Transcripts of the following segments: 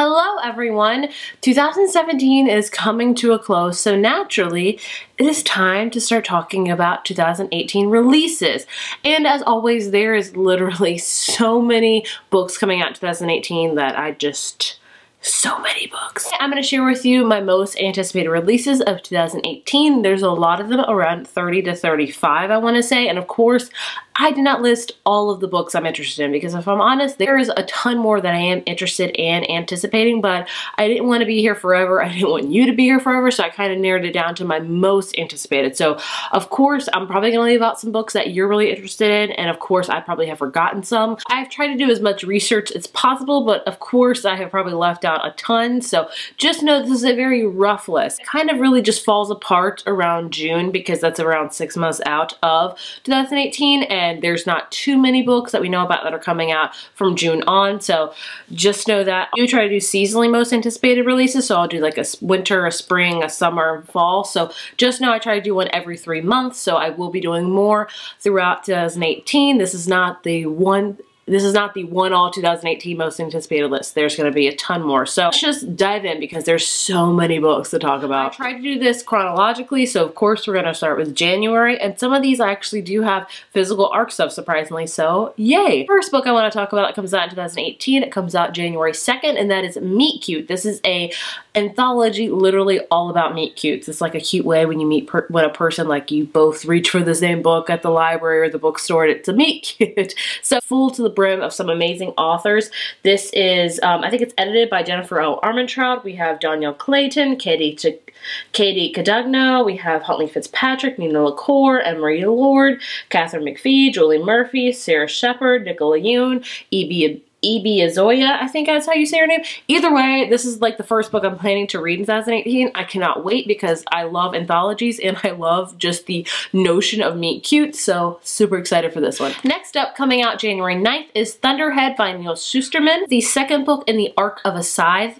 Hello everyone! 2017 is coming to a close, so naturally it is time to start talking about 2018 releases. And as always, there is literally so many books coming out in 2018 that so many books. I'm going to share with you my most anticipated releases of 2018. There's a lot of them, around 30 to 35 I want to say, and of course I did not list all of the books I'm interested in because if I'm honest, there is a ton more that I am interested in anticipating, but I didn't want to be here forever. I didn't want you to be here forever, so I kind of narrowed it down to my most anticipated. So of course, I'm probably going to leave out some books that you're really interested in, and of course, I probably have forgotten some. I've tried to do as much research as possible, but of course, I have probably left out a ton, so just know this is a very rough list. It kind of really just falls apart around June because that's around 6 months out of 2018, and there's not too many books that we know about that are coming out from June on, so just know that. I do try to do seasonally most anticipated releases, so I'll do like a winter, a spring, a summer, and fall, so just know I try to do one every 3 months, so I will be doing more throughout 2018. This is not the one all 2018 most anticipated list. There's going to be a ton more. So let's just dive in because there's so many books to talk about. I tried to do this chronologically, so of course we're going to start with January, and some of these I actually do have physical ARC stuff, surprisingly, so yay! First book I want to talk about that comes out in 2018, it comes out January 2nd, and that is Meet Cute. This is a anthology literally all about meet cutes. It's like a cute way when you meet when a person, like, you both reach for the same book at the library or the bookstore, and it's a meet cute. So full to the brim of some amazing authors. This is, I think it's edited by Jennifer L. Armentrout. We have Danielle Clayton, Katie Cadugno, we have Huntley Fitzpatrick, Nina LaCour, Emery Lord, Catherine McPhee, Julie Murphy, Sarah Shepard, Nicola Yoon, E.B. Azoya, I think that's how you say her name. Either way, this is like the first book I'm planning to read in 2018. I cannot wait because I love anthologies and I love just the notion of meet cute, so super excited for this one. Next up, coming out January 9th, is Thunderhead by Neil Shusterman, the second book in the Arc of a Scythe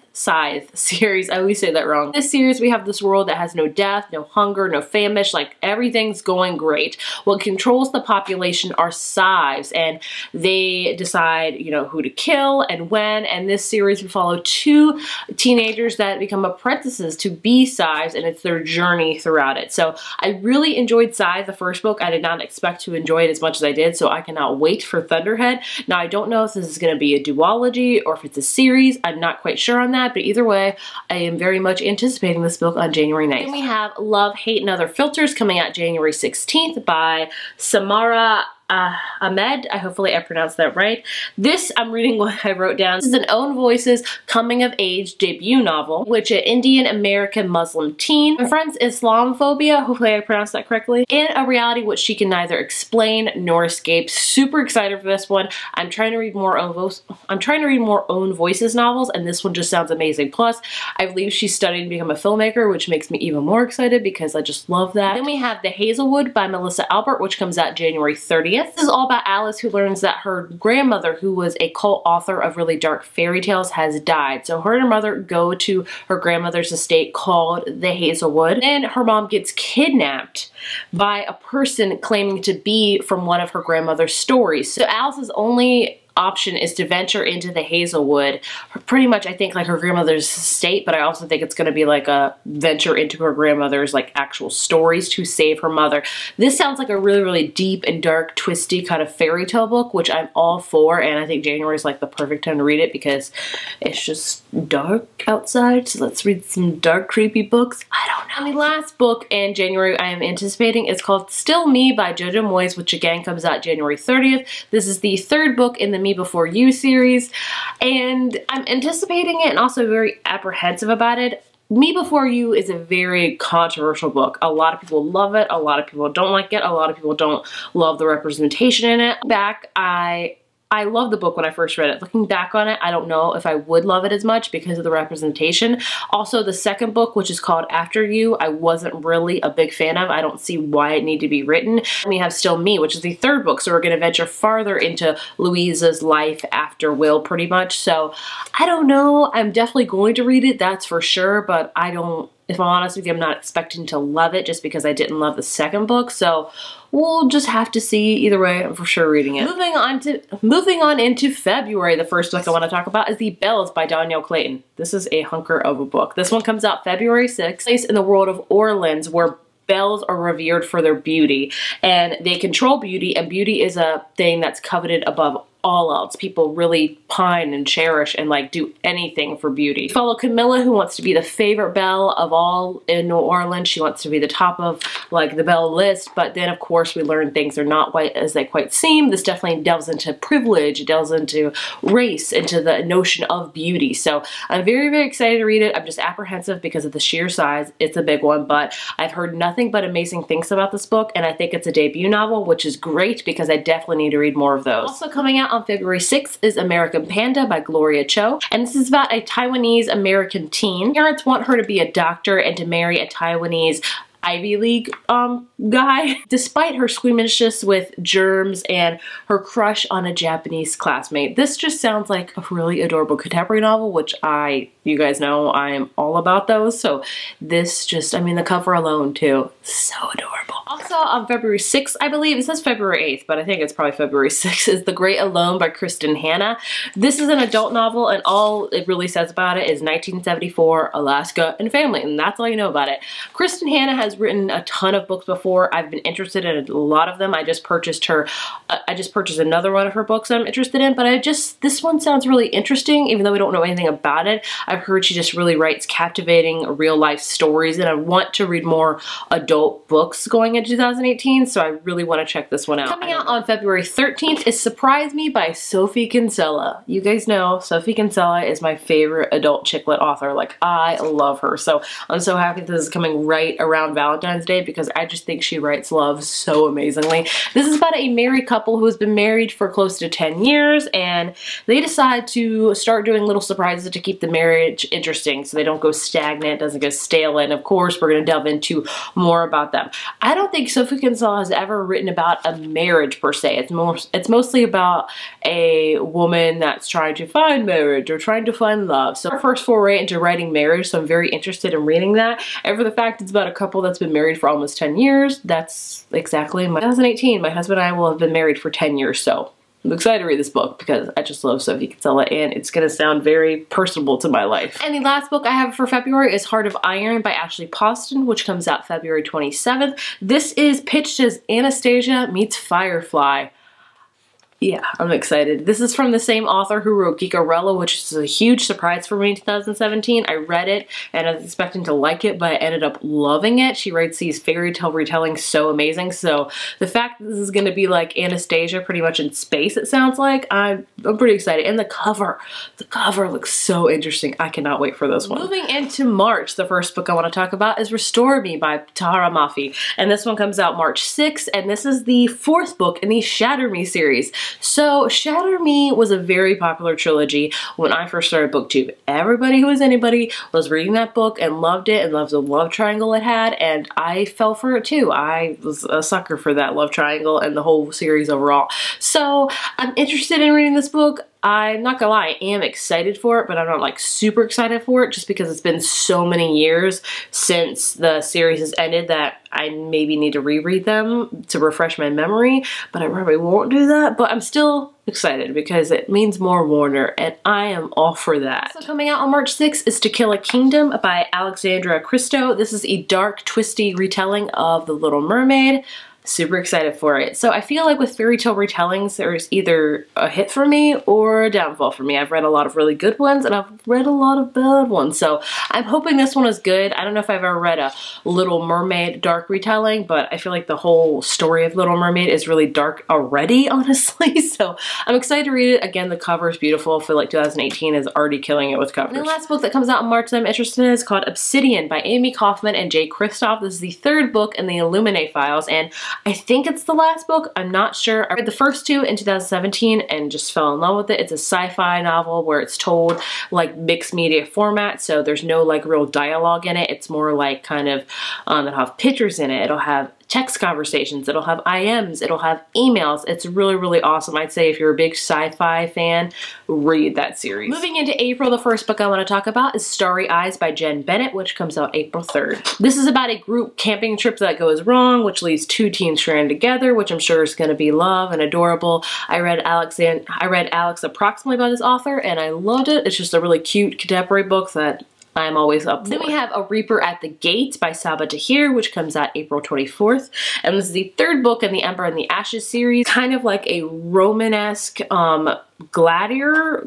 series. I always say that wrong. In this series, we have this world that has no death, no hunger, no famish, like everything's going great. What controls the population are scythes, and they decide, you know, who to kill and when, and this series we follow two teenagers that become apprentices to be scythes, and it's their journey throughout it. So I really enjoyed Scythe, the first book. I did not expect to enjoy it as much as I did, so I cannot wait for Thunderhead. Now, I don't know if this is going to be a duology or if it's a series. I'm not quite sure on that, but either way, I am very much anticipating this book on January 9th. Then we have Love, Hate, and Other Filters coming out January 16th by Samara Ahmed. Hopefully I pronounced that right. This, I'm reading what I wrote down. This is an Own Voices coming of age debut novel, which an Indian American Muslim teen confronts Islamophobia, hopefully I pronounced that correctly, in a reality which she can neither explain nor escape. Super excited for this one. I'm trying to read more Own Voices novels, and this one just sounds amazing. Plus, I believe she's studying to become a filmmaker, which makes me even more excited because I just love that. Then we have The Hazelwood by Melissa Albert, which comes out January 30th. This is all about Alice, who learns that her grandmother, who was a cult author of really dark fairy tales, has died. So her and her mother go to her grandmother's estate called the Hazelwood, and her mom gets kidnapped by a person claiming to be from one of her grandmother's stories. So Alice's only option is to venture into the Hazelwood, pretty much I think like her grandmother's estate, but I also think it's going to be like a venture into her grandmother's like actual stories to save her mother. This sounds like a really, really deep and dark, twisty kind of fairy tale book, which I'm all for, and I think January is like the perfect time to read it because it's just dark outside, so let's read some dark, creepy books. I don't know. And the last book in January I am anticipating is called Still Me by Jojo Moyes, which again comes out January 30th. This is the third book in the Me Before You series, and I'm anticipating it and also very apprehensive about it. Me Before You is a very controversial book. A lot of people love it, a lot of people don't like it, a lot of people don't love the representation in it. I loved the book when I first read it. Looking back on it, I don't know if I would love it as much because of the representation. Also, the second book, which is called After You, I wasn't really a big fan of. I don't see why it needed to be written. And we have Still Me, which is the third book, so we're going to venture farther into Louisa's life after Will, pretty much. So, I don't know. I'm definitely going to read it, that's for sure, but I don't if I'm honest with you, I'm not expecting to love it just because I didn't love the second book. So we'll just have to see. Either way, I'm for sure reading it. Moving on into February, the first book I want to talk about is The Bells by Danielle Clayton. This is a hunker of a book. This one comes out February 6th. Place in the world of Orleans, where bells are revered for their beauty, and they control beauty, and beauty is a thing that's coveted above all else. People really pine and cherish and like do anything for beauty. We follow Camilla, who wants to be the favorite belle of all in New Orleans. She wants to be the top of like the belle list, but then of course we learn things are not quite as they quite seem. This definitely delves into privilege, it delves into race, into the notion of beauty. So I'm very, very excited to read it. I'm just apprehensive because of the sheer size. It's a big one, but I've heard nothing but amazing things about this book, and I think it's a debut novel, which is great because I definitely need to read more of those. Also coming out on February 6th is American Panda by Gloria Cho, and this is about a Taiwanese American teen. Parents want her to be a doctor and to marry a Taiwanese Ivy League guy, despite her squeamishness with germs and her crush on a Japanese classmate. This just sounds like a really adorable contemporary novel, which you guys know I am all about those. So this just, I mean, the cover alone too, so adorable. Also on February 6th, I believe, it says February 8th, but I think it's probably February 6th, is The Great Alone by Kristen Hanna. This is an adult novel, and all it really says about it is 1974, Alaska, and family, and that's all you know about it. Kristen Hanna has written a ton of books before. I've been interested in a lot of them. I just purchased another one of her books that I'm interested in, but this one sounds really interesting, even though we don't know anything about it. I've heard she just really writes captivating real life stories, and I want to read more adult books going into 2018, so I really want to check this one out. Coming out on February 13th is Surprise Me by Sophie Kinsella. You guys know Sophie Kinsella is my favorite adult chick lit author. Like, I love her. So I'm so happy this is coming right around Valentine's Day because I just think she writes love so amazingly. This is about a married couple who has been married for close to 10 years, and they decide to start doing little surprises to keep the marriage interesting so they don't go stagnant, doesn't go stale, and of course we're going to delve into more about them. I don't think Sophie Kinsella has ever written about a marriage per se. It's mostly about a woman that's trying to find marriage or trying to find love. So her first foray into writing marriage, so I'm very interested in reading that. And for the fact it's about a couple that's been married for almost 10 years, that's exactly 2018. My husband and I will have been married for 10 years, so I'm excited to read this book because I just love Sophie Kinsella, and it's going to sound very personable to my life. And the last book I have for February is Heart of Iron by Ashley Poston, which comes out February 27th. This is pitched as Anastasia meets Firefly. Yeah, I'm excited. This is from the same author who wrote Geekarella, which is a huge surprise for me in 2017. I read it and I was expecting to like it, but I ended up loving it. She writes these fairy tale retellings so amazing. So the fact that this is going to be like Anastasia pretty much in space, it sounds like, I'm pretty excited. And the cover looks so interesting. I cannot wait for this one. Moving into March, the first book I want to talk about is Restore Me by Tahara Mafi. And this one comes out March 6th, and this is the fourth book in the Shatter Me series. So Shatter Me was a very popular trilogy when I first started BookTube. Everybody who was anybody was reading that book and loved it and loved the love triangle it had, and I fell for it too. I was a sucker for that love triangle and the whole series overall. So I'm interested in reading this book. I'm not gonna lie, I am excited for it, but I'm not like super excited for it just because it's been so many years since the series has ended that I maybe need to reread them to refresh my memory, but I probably won't do that. But I'm still excited because it means more Warner, and I am all for that. So coming out on March 6th is To Kill a Kingdom by Alexandra Christo. This is a dark, twisty retelling of The Little Mermaid. Super excited for it. So I feel like with fairy tale retellings, there's either a hit for me or a downfall for me. I've read a lot of really good ones and I've read a lot of bad ones. So I'm hoping this one is good. I don't know if I've ever read a Little Mermaid dark retelling, but I feel like the whole story of Little Mermaid is really dark already, honestly. So I'm excited to read it. Again, the cover is beautiful. I feel like 2018 is already killing it with covers. And the last book that comes out in March that I'm interested in is called Obsidian by Amy Kaufman and Jay Kristoff. This is the third book in the Illuminae files, and I think it's the last book. I'm not sure. I read the first two in 2017 and just fell in love with it. It's a sci-fi novel where it's told like mixed media format, so there's no like real dialogue in it. It's more like kind of it'll have pictures in it. It'll have text conversations, it'll have IMs, it'll have emails. It's really, really awesome. I'd say if you're a big sci-fi fan, read that series. Moving into April, the first book I want to talk about is Starry Eyes by Jen Bennett, which comes out April 3rd. This is about a group camping trip that goes wrong, which leads two teens stranded together, which I'm sure is going to be love and adorable. I read Alex approximately by this author, and I loved it. It's just a really cute contemporary book that I'm always up for. Then we have A Reaper at the Gates by Sabaa Tahir, which comes out April 24th. And this is the third book in the Ember and the Ashes series. Kind of like a Romanesque gladiator.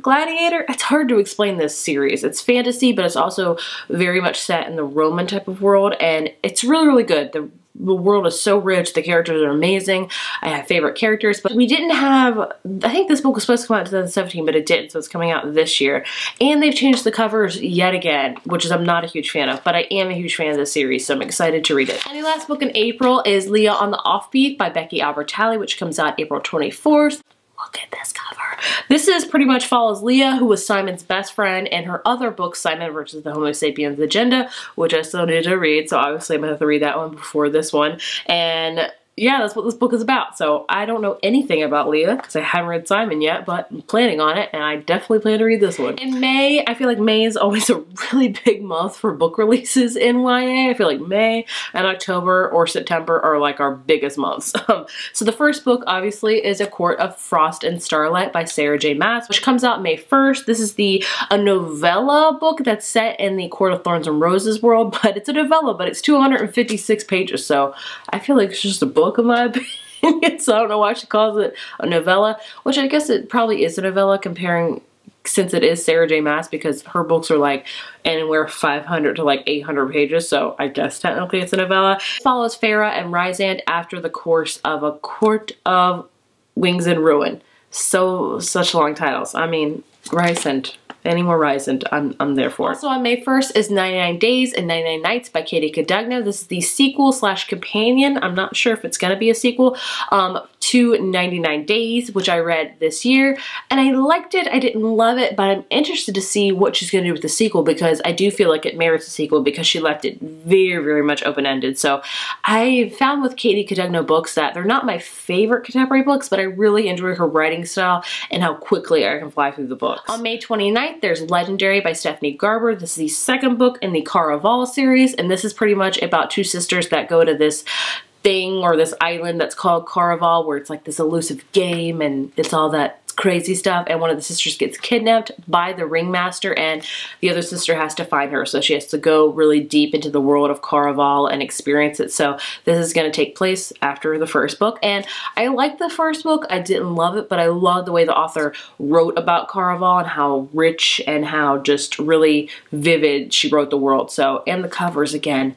It's hard to explain this series. It's fantasy, but it's also very much set in the Roman type of world. And it's really, really good. The world is so rich. The characters are amazing. I have favorite characters, but we didn't have, I think this book was supposed to come out in 2017, but it didn't, so it's coming out this year. And they've changed the covers yet again, which is I'm not a huge fan of, but I am a huge fan of this series, so I'm excited to read it. And the last book in April is Leah on the Offbeat by Becky Albertalli, which comes out April 24th. Look at this cover. This is pretty much follows Leah, who was Simon's best friend, and her other book, Simon versus the Homo Sapiens Agenda, which I still need to read, so obviously I'm going to have to read that one before this one. And yeah, that's what this book is about. So I don't know anything about Leah because I haven't read Simon yet, but I'm planning on it, and I definitely plan to read this one. In May, I feel like May is always a really big month for book releases in YA. I feel like May and October or September are like our biggest months. So the first book obviously is A Court of Frost and Starlight by Sarah J Maas, which comes out May 1st. This is a novella book that's set in the Court of Thorns and Roses world, but it's a novella, but it's 256 pages, so I feel like it's just a book in my opinion, so I don't know why she calls it a novella, which I guess it probably is a novella comparing, since it is Sarah J Maas, because her books are like anywhere 500 to like 800 pages, so I guess technically it's a novella. It follows Farah and Rysand after the course of A Court of Wings and Ruin. Such long titles. I mean, Rysand. Any more Rysand, I'm there for. Also on May 1st is 99 Days and 99 Nights by Katie Cadugno. This is the sequel slash companion. I'm not sure if it's gonna be a sequel to 99 Days, which I read this year, and I liked it. I didn't love it, but I'm interested to see what she's gonna do with the sequel, because I do feel like it merits a sequel because she left it very, very much open-ended. So I found with Katie Cadugno books that they're not my favorite contemporary books, but I really enjoy her writing style and how quickly I can fly through the books. On May 29th, there's Legendary by Stephanie Garber. This is the second book in the Caraval series, and this is pretty much about two sisters that go to this thing or this island that's called Caraval, where it's like this elusive game and it's all that crazy stuff, and one of the sisters gets kidnapped by the ringmaster, and the other sister has to find her, so she has to go really deep into the world of Caraval and experience it. So this is going to take place after the first book, and I liked the first book. I didn't love it, but I loved the way the author wrote about Caraval and how rich and how just really vivid she wrote the world. So, and the covers again,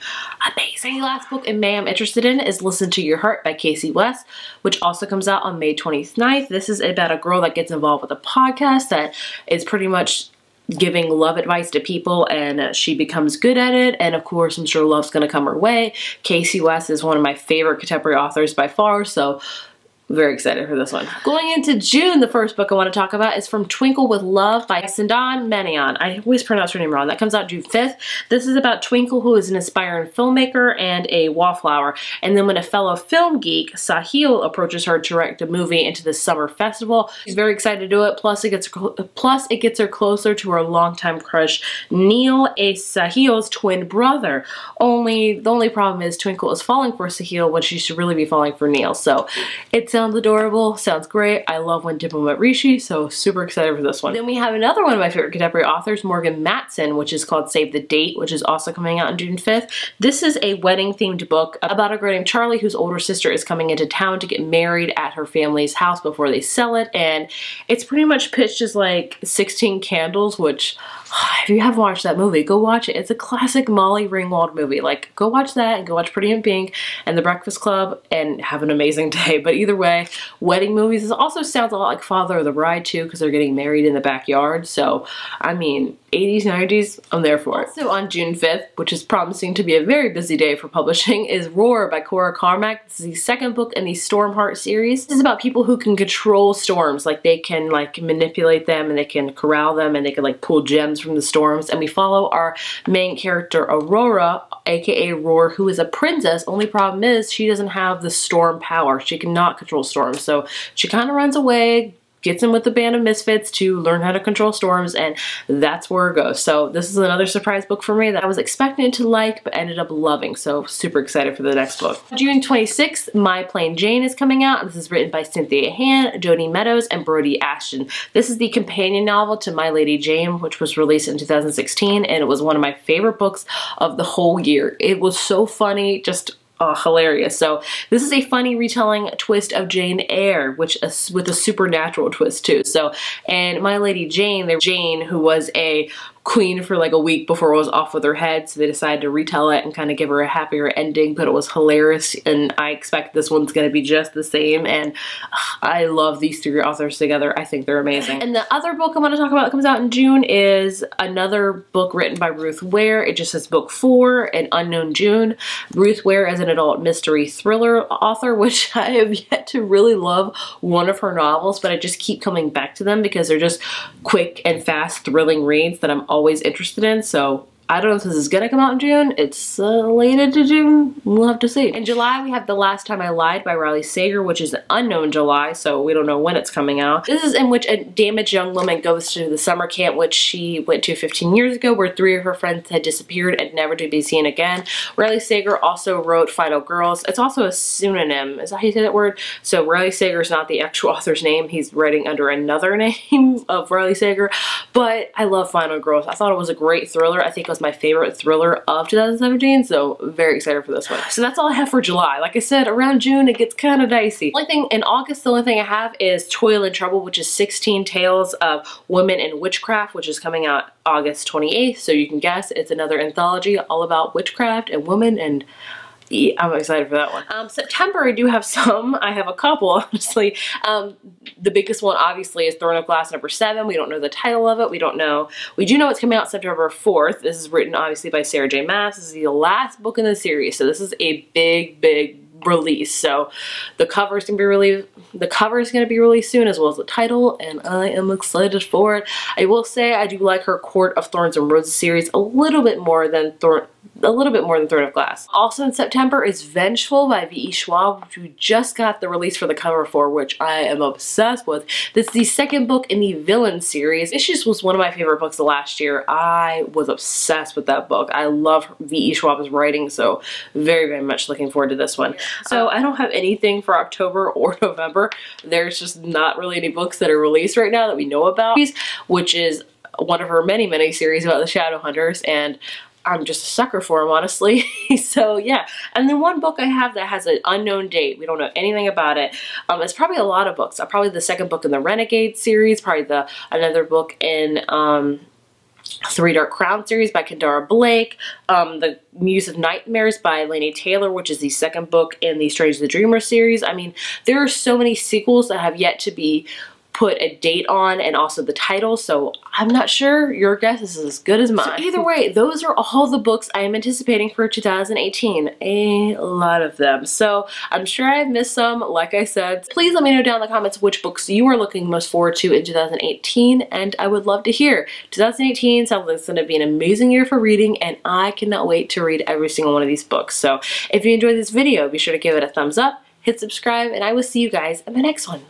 amazing. The last book in May I'm interested in is Listen to Your Heart by Casey West, which also comes out on May 29th. This is about a girl that gets involved with a podcast that is pretty much giving love advice to people, and she becomes good at it, and of course I'm sure love's gonna come her way. Casey West is one of my favorite contemporary authors by far, so very excited for this one. Going into June, the first book I want to talk about is From Twinkle with Love by Sindan Manion. I always pronounce her name wrong. That comes out June 5th. This is about Twinkle, who is an aspiring filmmaker and a wallflower. And then when a fellow film geek, Sahil, approaches her to direct a movie into the summer festival, she's very excited to do it. Plus it gets her closer to her longtime crush, Neil, a Sahil's twin brother. The only problem is Twinkle is falling for Sahil when she should really be falling for Neil. So it's sounds adorable, sounds great. I love When Dimple Met Rishi, so super excited for this one. Then we have another one of my favorite contemporary authors, Morgan Matson, which is called Save the Date, which is also coming out on June 5th. This is a wedding-themed book about a girl named Charlie whose older sister is coming into town to get married at her family's house before they sell it, and it's pretty much pitched as like 16 Candles, which if you haven't watched that movie, go watch it. It's a classic Molly Ringwald movie. Like, go watch that and go watch Pretty in Pink and The Breakfast Club and have an amazing day. But either way, wedding movies. This also sounds a lot like Father of the Bride too, because they're getting married in the backyard. So, I mean, 80s, 90s, I'm there for it. Also on June 5th, which is promising to be a very busy day for publishing, is Roar by Cora Carmack. This is the second book in the Stormheart series. This is about people who can control storms. Like, they can like manipulate them and they can corral them and they can like pull gems from the storms. And we follow our main character Aurora aka Roar, who is a princess. Only problem is she doesn't have the storm power. She cannot control storms, so she kind of runs away, gets in with the band of misfits to learn how to control storms, and that's where it goes. So this is another surprise book for me that I was expecting to like but ended up loving, so super excited for the next book. June 26th, My Plain Jane is coming out. This is written by Cynthia Han, Jodie Meadows, and Brody Ashton. This is the companion novel to My Lady Jane, which was released in 2016, and it was one of my favorite books of the whole year. It was so funny, just hilarious. So this is a funny retelling twist of Jane Eyre, which is with a supernatural twist too. So, and My Lady Jane, there's Jane, who was a queen for like a week before it was off with her head, so they decided to retell it and kind of give her a happier ending, but it was hilarious, and I expect this one's going to be just the same, and I love these three authors together. I think they're amazing. And the other book I'm going to talk about that comes out in June is another book written by Ruth Ware. It just says book 4, An Unknown June. Ruth Ware is an adult mystery thriller author, which I have yet to really love one of her novels, but I just keep coming back to them because they're just quick and fast, thrilling reads that I'm always interested in. So I don't know if this is gonna come out in June. It's slated to June. We'll have to see. In July, we have The Last Time I Lied by Riley Sager, which is an unknown July, so we don't know when it's coming out. This is in which a damaged young woman goes to the summer camp which she went to 15 years ago, where 3 of her friends had disappeared and never to be seen again. Riley Sager also wrote Final Girls. It's also a pseudonym. Is that how you say that word? So Riley Sager is not the actual author's name. He's writing under another name of Riley Sager, but I love Final Girls. I thought it was a great thriller. I think it was my favorite thriller of 2017, so very excited for this one. So that's all I have for July. Like I said, around June it gets kind of dicey. Only thing in August, the only thing I have is Toil and Trouble, which is 16 Tales of Women in Witchcraft, which is coming out August 28th, so you can guess it's another anthology all about witchcraft and women, and yeah, I'm excited for that one. September, I do have some. I have a couple, honestly. The biggest one, obviously, is Throne of Glass #7. We don't know the title of it. We don't know. We do know it's coming out September 4th. This is written, obviously, by Sarah J. Maas. This is the last book in the series, so this is a big, big release. So the cover is going to be released. The cover is going to be released soon, as well as the title, and I am excited for it. I will say I do like her Court of Thorns and Roses series a little bit more than Throne of Glass. Also in September is Vengeful by V.E. Schwab, which we just got the release for the cover for, which I am obsessed with. This is the second book in the Villain series. This just was one of my favorite books of last year. I was obsessed with that book. I love V.E. Schwab's writing, so very, very much looking forward to this one. So I don't have anything for October or November. There's just not really any books that are released right now that we know about, which is one of her many, many series about the Shadowhunters, and I'm just a sucker for them, honestly. So yeah. And then one book I have that has an unknown date. We don't know anything about it. It's probably a lot of books. Probably the second book in the Renegade series, probably another book in Three Dark Crown series by Kendara Blake, The Muse of Nightmares by Laini Taylor, which is the second book in the Strange the Dreamer series. I mean, there are so many sequels that have yet to be put a date on, and also the title, so I'm not sure. Your guess is as good as mine. So either way, those are all the books I am anticipating for 2018. A lot of them. So I'm sure I've missed some, like I said. Please let me know down in the comments which books you are looking most forward to in 2018, and I would love to hear. 2018 sounds like it's going to be an amazing year for reading, and I cannot wait to read every single one of these books. So if you enjoyed this video, be sure to give it a thumbs up, hit subscribe, and I will see you guys in the next one.